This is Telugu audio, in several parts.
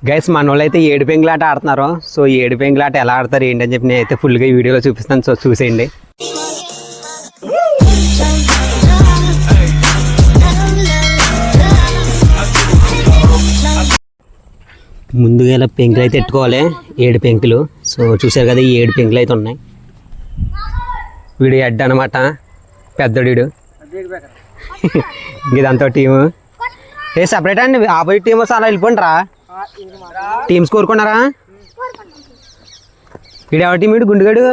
గైస్ మన వాళ్ళు అయితే ఏడు పెంకులాట ఆడుతున్నారు. సో ఏడు పెంకులాట ఎలా ఆడతారు ఏంటని చెప్పి నేనైతే ఫుల్గా ఈ వీడియోలో చూపిస్తాను. సో చూసేయండి. ముందుగా ఇలా పెంకులు అయితే ఎట్టుకోవాలి, 7 పెంకులు. సో చూసారు కదా, ఈ 7 పెంకులు అయితే ఉన్నాయి. వీడు హెడ్ అనమాట, పెద్దోడు. ఇదంతా టీము. సపరేట్ అండి, ఆపోజిట్ టీమ్ వస్తే అలా వెళ్ళిపోండిరా. టీమ్స్ కోరుకున్నారా? వీడు ఎవరి టీం? వీడు గుండుగాడు.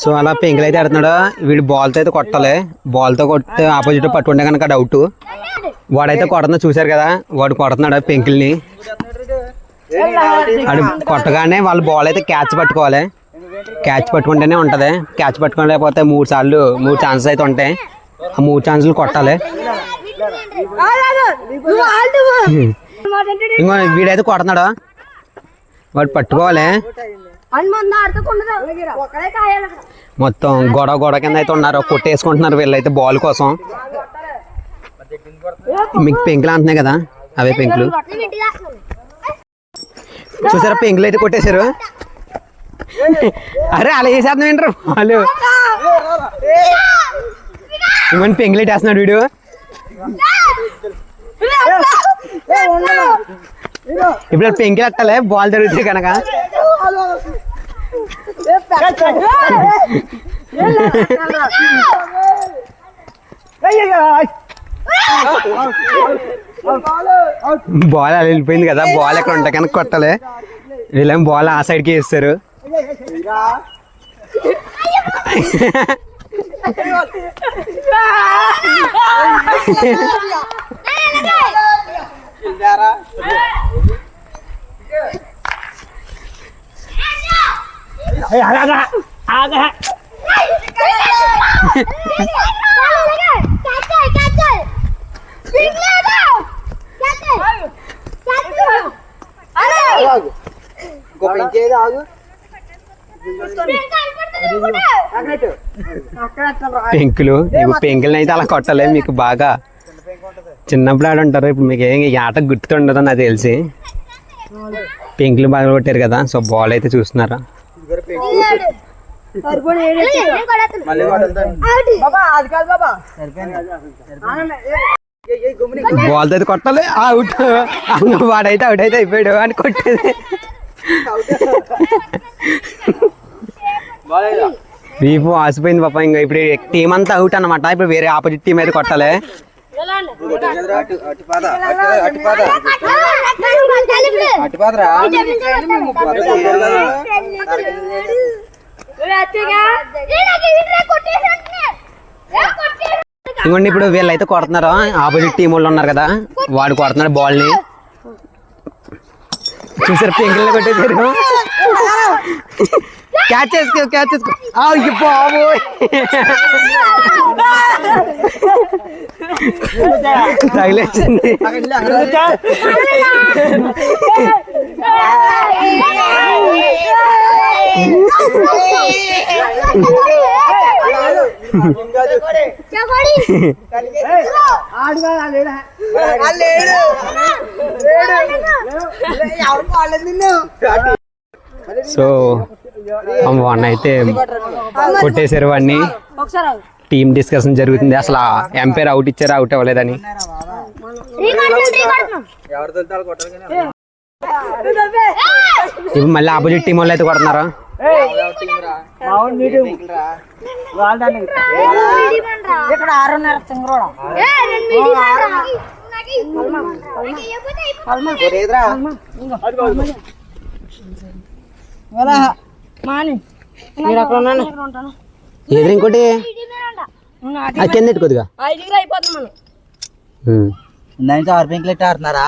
సో అలా పెంకులు అయితే ఆడుతున్నాడు. వీడు బాల్తో అయితే కొట్టాలి. బాల్తో కొట్టి ఆపోజిట్ పట్టుకుంటే కనుక డౌట్. వాడైతే కొడుతున్నా, చూసారు కదా, వాడు కొడుతున్నాడు పెంకుల్ని. వాడు కొట్టగానే వాళ్ళు బాల్ అయితే క్యాచ్ పట్టుకోవాలి. క్యాచ్ పట్టుకుంటేనే ఉంటుంది. క్యాచ్ పట్టుకోలేకపోతే 3 ఛాన్సెస్ అయితే ఉంటాయి. ఆ 3 ఛాన్సులు కొట్టాలి. ఇంకో వీడైతే కొడుతున్నాడు, వాడు పట్టుకోవాలి. మొత్తం గొడవ కింద అయితే ఉన్నారు, కొట్టేసుకుంటున్నారు వీళ్ళైతే బాల్ కోసం. మీకు పెంకులు అంటున్నాయి కదా, అవే పెంకులు. చూసారా, పెంకులు అయితే కొట్టేశారు. అరే అలా వేసేస్తున్నాం ఏంటారు వాళ్ళు. ఇవన్నీ పెంకులు వేస్తున్నాడు వీడు. ఇప్పుడు పెంకులు ఎట్టాలి బాల్ జరుగుతాయి కనుక. బాల్ అలా వెళ్ళిపోయింది కదా, బాల్ ఎక్కడ ఉంటాయి కనుక కొట్టాలి. వీళ్ళేం బాల్ ఆ సైడ్కి వేస్తారు. పెంకులు పెంకులని అయితే అలా కొట్టాలి. మీకు బాగా చిన్నప్పుడు ఆడుంటారు. ఇప్పుడు మీకు ఏం ఈ ఆట గుర్తుండదు నాకు తెలిసి. పెంకులు బాగా కొట్టారు కదా, సో బాల్ అయితే చూస్తున్నారా. బాల్ అయితే కొట్టాలి. అవుట్. వాడైతే అవుట్ అయితే అయిపోయాడు అని కొట్టేది. వీపు ఆసిపోయింది పాప. ఇంకా ఇప్పుడు టీం అంతా అవుట్ అన్నమాట. ఇప్పుడు వేరే ఆపోజిట్ టీం అయితే కొట్టాలి. ఇంకోండి ఇప్పుడు వీళ్ళైతే కొడుతున్నారు, ఆపోజిట్ టీం వాళ్ళు ఉన్నారు కదా, వాడు కొడుతున్నాడు బాల్ని. చూసారు, పెంకుల్ని కొట్టేసారు. క్యాచ్ చేసుకో. అయ్యో బాబోయ్, తగిలేసింది. సో వాడిని అయితే కొట్టేశారు. వాడిని టీమ్ డిస్కషన్ జరుగుతుంది. అసలు ఎంపైర్ అవుట్ ఇచ్చారా, అవుట్ అవ్వలేదని. ఇప్పుడు మళ్ళీ ఆపోజిట్ టీం వాళ్ళు అయితే కొడుతున్నారు. ఎదురు ఇంకోటి కింద కొద్దిగా 6 పెంకులు ఎట్టి ఆడుతున్నారా?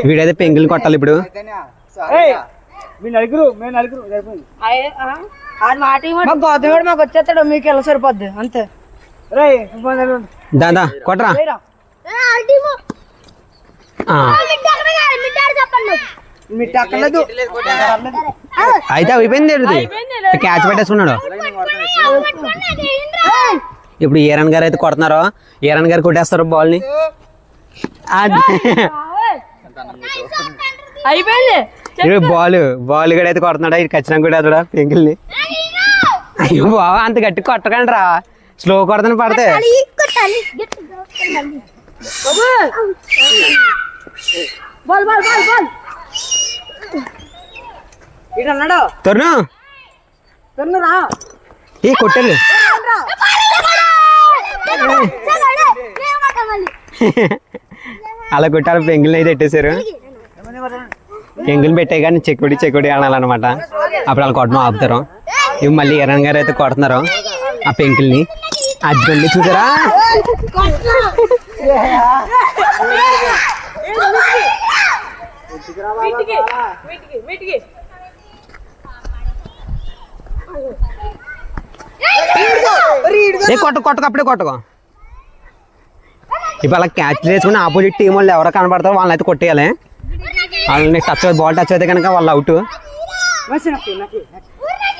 వీడైతే పెంకులు కొట్టాలి ఇప్పుడు. మాకు వచ్చేస్తాడు, మీకు ఎలా సరిపోద్ది అంతే. దాదా కొట్టరా. మిట్ట అక్కర్లేదు. అయితే అయిపోయింది క్యాచ్ పెట్టేసుకున్నాడు. ఇప్పుడు ఈరన్ గారు అయితే కొడుతున్నారు. ఈరన్ గారు కొట్టేస్తారు బాల్ని. అయిపోయింది. బాల్ కూడా అయితే కొడుతున్నాడా? ఇది ఖచ్చితంగా కూడా అతడా పెంకిల్ని. అయ్యో బావా అంత గట్టి కొట్టకండి రా, స్లో కొడతాను పడితే. బాల్ బాల్ బాల్ బాల్ ఇటు అన్నాడు. తరుణు తొందరరా. ఏ కొట్టారు. అలా కొట్టారు. పెంగిల్ని అయితే పెట్టేశారు. పెంగులు పెట్టే కానీ చెక్కుడి ఆడాలన్నమాట. అప్పుడు వాళ్ళు కొట్టడం ఆపుతారు. ఇవి మళ్ళీ ఈరన్ గారు అయితే కొడుతున్నారు ఆ పెంకుల్ని. అద్దెండి చూసారా? ఏ కొట్టకు అప్పుడే కొట్టకు. ఇప్పుడు అలా క్యాచ్ చేసుకుని ఆపోజిట్ టీం వాళ్ళు ఎవరో కనబడతారో వాళ్ళని అయితే కొట్టేయాలి. వాళ్ళని బాల్ టచ్ అయితే కనుక వాళ్ళు అవుట్.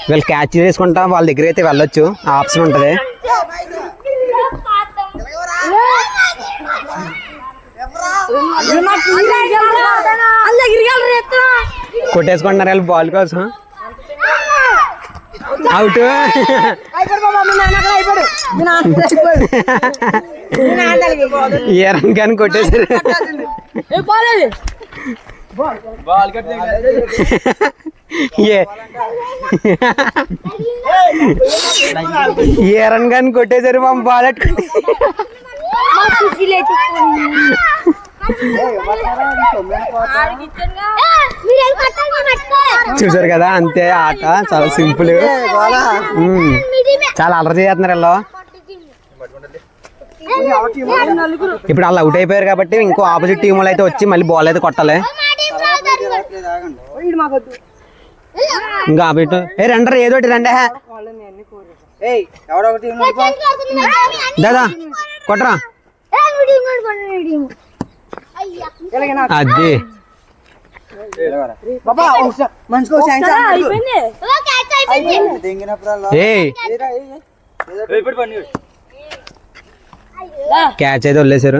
వీళ్ళు క్యాచ్ చేసుకుంటా వాళ్ళ దగ్గర అయితే వెళ్ళొచ్చు, ఆప్షన్ ఉంటుంది. కొట్టేసుకుంటున్నారు వాళ్ళు బాల్ కోసం. అవుట్. ఈరన్ కానీ కొట్టేసారు. ఈరన్ కానీ కొట్టేసారు. మా బాల్ చూసారు కదా, అంతే ఆట. చాలా సింపుల్. చాలా అలర్ చేస్తున్నారు వీళ్ళు. ఇప్పుడు వాళ్ళు అవుట్ అయిపోయారు కాబట్టి ఇంకో ఆపోజిట్ టీం వాళ్ళు అయితే వచ్చి మళ్ళీ బాల్ అయితే కొట్టాలి. ఇంకా ఆపోజిట్ రండి ఏదో ఒకటి రండి. దాదా కొట్టరా. అది క్యాచ్ అయితే వదిలేశారు.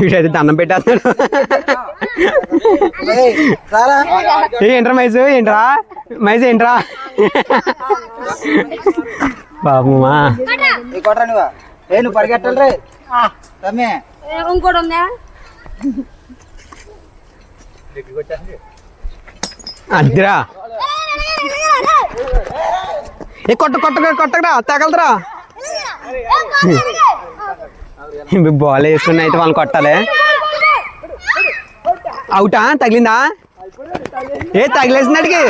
వీడైతే దండం పెట్టేస్తాడు. ఏంట్రా మైసు, ఏంట్రా మైసు, ఏంట్రా బాబుమా. నువ్వు పరిగెట్టాలి రే తమ్మే. ఇంకోటి ఉందా? అదిరా కొట్టకరా తగలరా. బాల్ వేసుకుని అయితే వాళ్ళని కొట్టాలి. అవుటా? తగిలిందా? ఏ తగిలేసినట్టుకి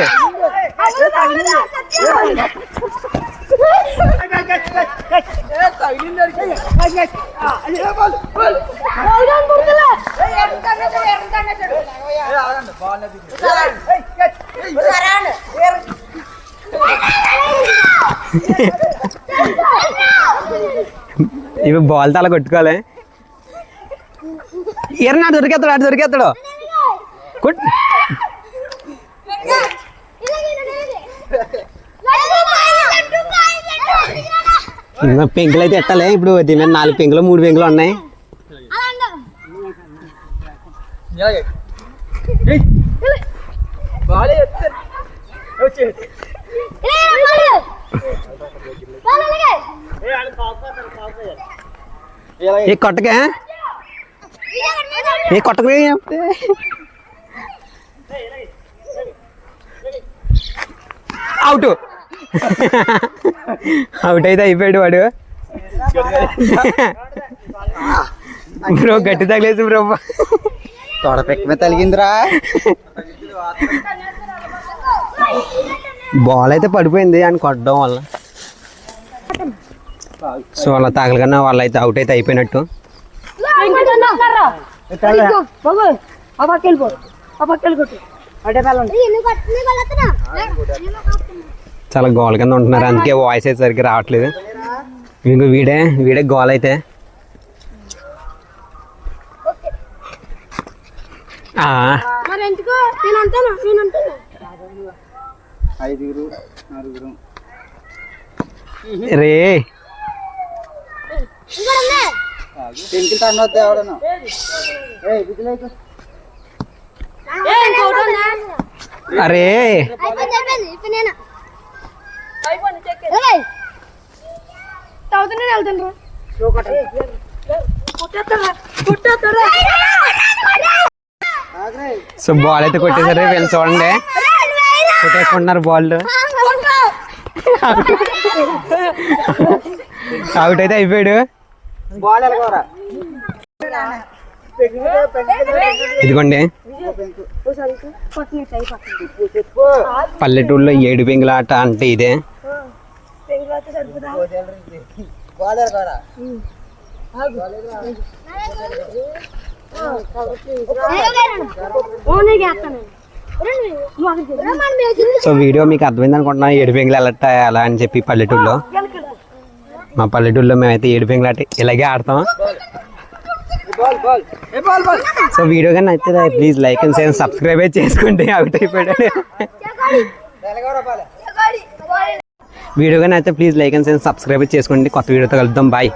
ఇవి బాల్ తల కొట్టుకోవాలి. ఎర్ర దొరికేస్తాడు, అటు దొరికేస్తాడు. పెంకులు అయితే ఎట్టాలి. ఇప్పుడు దీని మీద 4 పెంకులు 3 పెంకులు ఉన్నాయి. ఏ కొట్టకే అవుట్. అవుట్ అయితే అయిపోయాడు వాడు. బ్రో గట్టి తగిలేసి బ్రో. తొడపెక్క తగిలిందిరా. బాల్ అయితే పడిపోయింది అని కొట్టడం వల్ల. సో అలా తగలకన్నా వాళ్ళు అయితే అవుట్ అయితే అయిపోయినట్టు. చాలా గోల్ కింద ఉంటున్నారు, అందుకే వాయిస్ అయితే సరిగ్గా రావట్లేదు. ఇంకో వీడే గోల్ అయితే మరి ఎందుకు నేను అంటాను ఐదుగురు నలుగురు రే పెంకులు తన్నొద్దు ఎవడను విధులేకు అరే ఇప్పుడు నేను తాగుతూనే వెళ్తాను సో బాల్ అయితే కొట్టేసారు వీళ్ళు చూడండి కొట్టేసుకుంటున్నారు బాల్ అవుట్ అయితే అయిపోయాడు బాల్ ఎలాగోరా ఇదిగోండి పల్లెటూరులో ఏడు పెంగుల ఆట అంటే ఇదే బాల్ ఎలాగోరా సో వీడియో మీకు అర్థమైంది అనుకుంటున్నా ఏడు పెంగులు వెళ్ళట ఎలా అని చెప్పి పల్లెటూరులో మా పల్లెటూరులో మేమైతే ఏడు పెంగులు ఆట ఇలాగే ఆడతాం సో వీడియో కానీ అయితే please like and share subscribe చేసుకోండి అవుట్ అయిపోయాడు వీడియో కానీ అయితే please like and share subscribe చేసుకోండి కొత్త వీడియోతో కలుద్దాం బాయ్